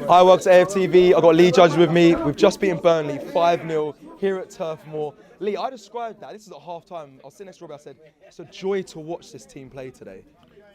Hi, welcome to AFTV. I've got Lee Judge with me. We've just beaten Burnley 5-0 here at Turf Moor. Lee, I described that. This is at half-time. I was sitting next to Robbie. I said, it's a joy to watch this team play today.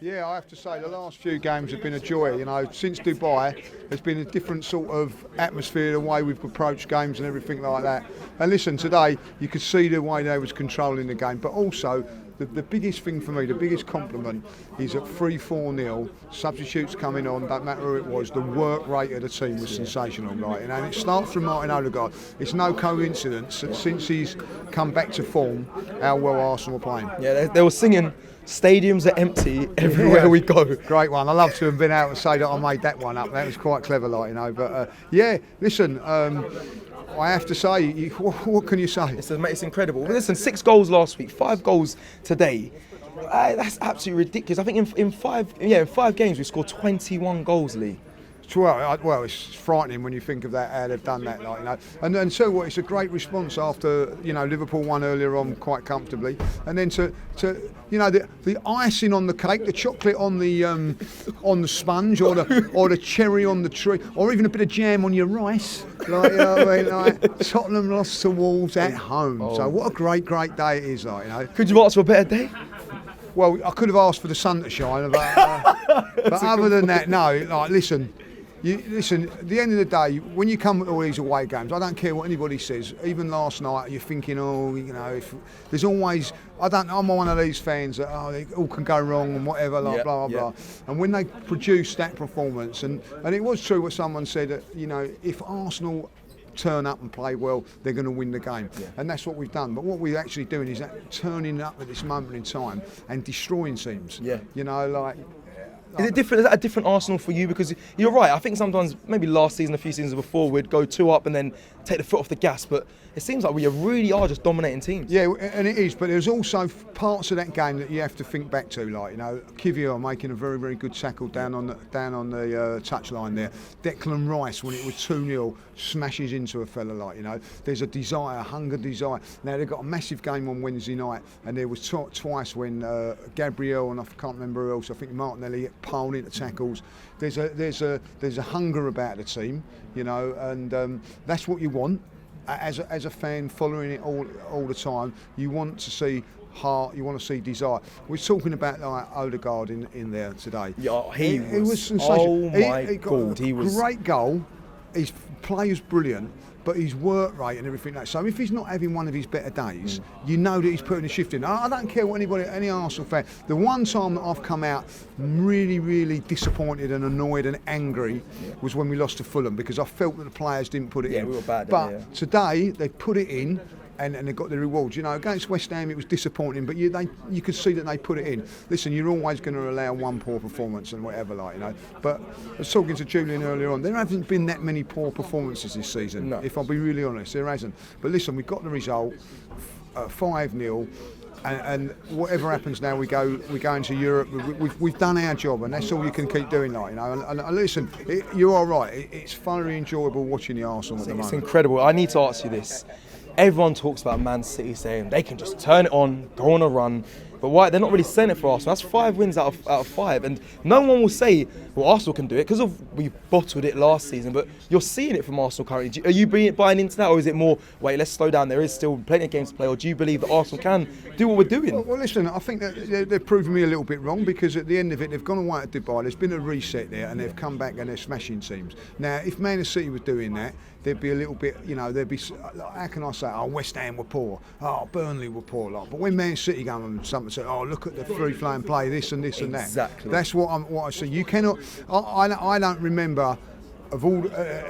Yeah, I have to say the last few games have been a joy. You know, since Dubai, there's been a different sort of atmosphere, the way we've approached games and everything like that. And listen, today you could see the way they was controlling the game, but also the biggest thing for me, the biggest compliment is at 3-4-0, substitutes coming on, don't matter who it was, the work rate of the team was sensational, right? And it starts from Martin Odegaard. It's no coincidence that since he's come back to form, how well Arsenal are playing. Yeah, they were singing, stadiums are empty everywhere we go. Great one. I love to have been able to say that I made that one up. That was quite clever, like, you know. But yeah, listen, I have to say, what can you say? It's incredible. Listen, 6 goals last week, 5 goals today. That's absolutely ridiculous. I think in five games we scored 21 goals, Lee. Well, it's frightening when you think of that, how they've done that, like, you know. And so what? It's a great response after, you know, Liverpool won earlier on quite comfortably, and then to you know, the icing on the cake, the chocolate on the sponge, or the cherry on the tree, or even a bit of jam on your rice. Like, you know what I mean? Like, Tottenham lost to Wolves at home. Oh. So what a great day it is, like, you know. Could you ask for a better day? Well, I could have asked for the sun to shine, but other than that, no. Like, listen, at the end of the day, when you come to all these away games, I don't care what anybody says. Even last night, you're thinking, oh, you know, if there's always, I'm one of these fans that it all can go wrong and whatever, like, blah blah. And when they produce that performance, and it was true what someone said, that, you know, if Arsenal turn up and play well, they're going to win the game, and that's what we've done. But what we're actually doing is turning up at this moment in time and destroying teams. Yeah, you know, like. Is it different? Is that a different Arsenal for you? Because you're right. I think sometimes, maybe last season, a few seasons before, we'd go 2 up and then take the foot off the gas. But it seems like we really are just dominating teams. Yeah, and it is. But there's also parts of that game that you have to think back to, like, you know, Kivior making a very, very good tackle down on the touchline there. Declan Rice, when it was 2-0, smashes into a fella, like, you know. There's a hunger desire. Now they've got a massive game on Wednesday night, and there was twice when Gabriel and I can't remember who else. I think Martinelli piled into tackles. There's a hunger about the team, you know, and that's what you want as a fan following it all the time. You want to see heart, you want to see desire. We're talking about, like, Odegaard in there today. Yeah, he was sensational. Oh my God, he was great goal. His play was brilliant, but his work rate and everything like that. So if he's not having one of his better days, you know that he's putting a shift in. I don't care what any Arsenal fan. The one time that I've come out really, really disappointed and annoyed and angry was when we lost to Fulham, because I felt that the players didn't put it in. Yeah, we were bad. But today they put it in. And they got the rewards. You know, against West Ham it was disappointing, but you could see that they put it in. Listen, you're always going to allow one poor performance and whatever, like, you know. But I was talking to Julian earlier on, there haven't been that many poor performances this season. No. If I'll be really honest, there hasn't. But listen, we got the result, 5-0. And whatever happens now, we go into Europe. We've done our job, and that's all you can keep doing, like, you know. And listen, you're all right. It's thoroughly enjoyable watching the Arsenal at the moment. It's incredible. I need to ask you this. Everyone talks about Man City saying they can just turn it on, go on a run. But why? They're not really saying it for Arsenal. That's 5 wins out of 5. And no one will say, well, Arsenal can do it, because we bottled it last season. But you're seeing it from Arsenal currently. Are you buying into that, or is it more, wait, let's slow down, there is still plenty of games to play? Or do you believe that Arsenal can do what we're doing? Well, listen, I think that they've proven me a little bit wrong, because at the end of it, they've gone away to Dubai, there's been a reset there, and they've come back and they're smashing teams. Now, if Man City was doing that, there'd be a little bit, you know, how can I say, oh, West Ham were poor, oh, Burnley were poor, like. But when Man City go and something say, oh, look at the free-flowing play, this and this and that. Exactly. That's what I see. You cannot, I don't remember of all,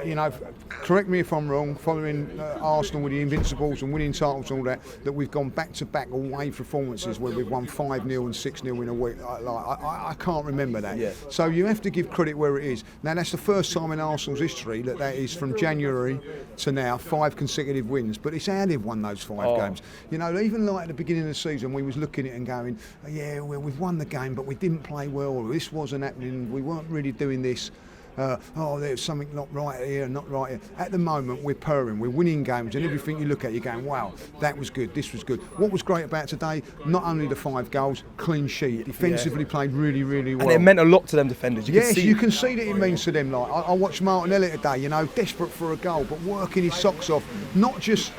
you know, correct me if I'm wrong, following Arsenal with the Invincibles and winning titles and all that we've gone back-to-back away performances where we've won 5-0 and 6-0 in a week. I can't remember that. Yeah. So you have to give credit where it is. Now, that's the first time in Arsenal's history that is from January to now 5 consecutive wins. But it's how they've won those 5 games. You know, even like at the beginning of the season, we was looking at it and going, yeah, well, we've won the game, but we didn't play well, or this wasn't happening, we weren't really doing this. there's something not right here, not right here. At the moment, we're purring, we're winning games, and everything you look at, you're going, wow, that was good, this was good. What was great about today, not only the 5 goals, clean sheet. Defensively played really, really well. And it meant a lot to them defenders. You can see that it means to them. Like I watched Martinelli today, desperate for a goal, but working his socks off, not just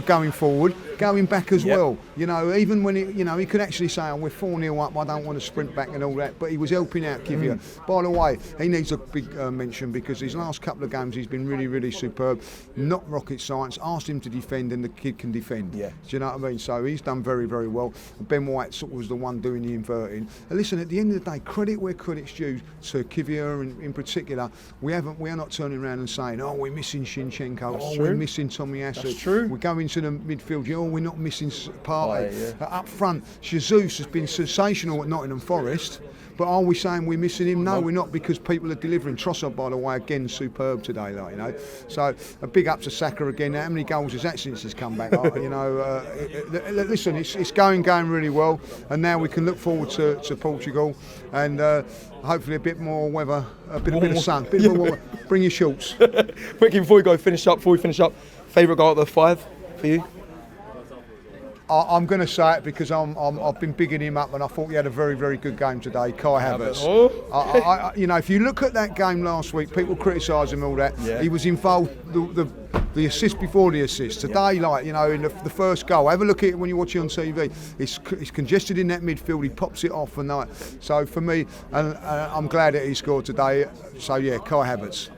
going forward, going back as well. Even when he could actually say, "Oh, we're 4-0 up. I don't want to sprint back and all that." But he was helping out Kivior. By the way, he needs a big mention because his last couple of games he's been really, really superb. Not rocket science. Asked him to defend, and the kid can defend. Yeah. Do you know what I mean? So he's done very, very well. Ben White sort of was the one doing the inverting. And listen, at the end of the day, credit where credit's due to Kivior in particular. We are not turning around and saying, "Oh, we're missing Shinchenko. We're missing Tommy Asu." That's true. We're going to the midfield. We're not missing Partey. Up front, Jesus has been sensational at Nottingham Forest. But are we saying we're missing him? No, we're not, because people are delivering. Trossard, by the way, again, superb today, So a big up to Saka again. How many goals has that since he's come back? Listen, it's going really well, and now we can look forward to Portugal and hopefully a bit more weather, a bit of sun, a bit more weather. Bring your shorts. Quickly before we finish up, favourite goal out of the 5 for you? I'm going to say it because I've been bigging him up, and I thought he had a very, very good game today. Kai Havertz. If you look at that game last week, people criticise him all that. Yeah. He was involved. The assist before the assist today, in the first goal. Have a look at it when you watch it on TV. It's congested in that midfield. He pops it off, so for me, and I'm glad that he scored today. So yeah, Kai Havertz.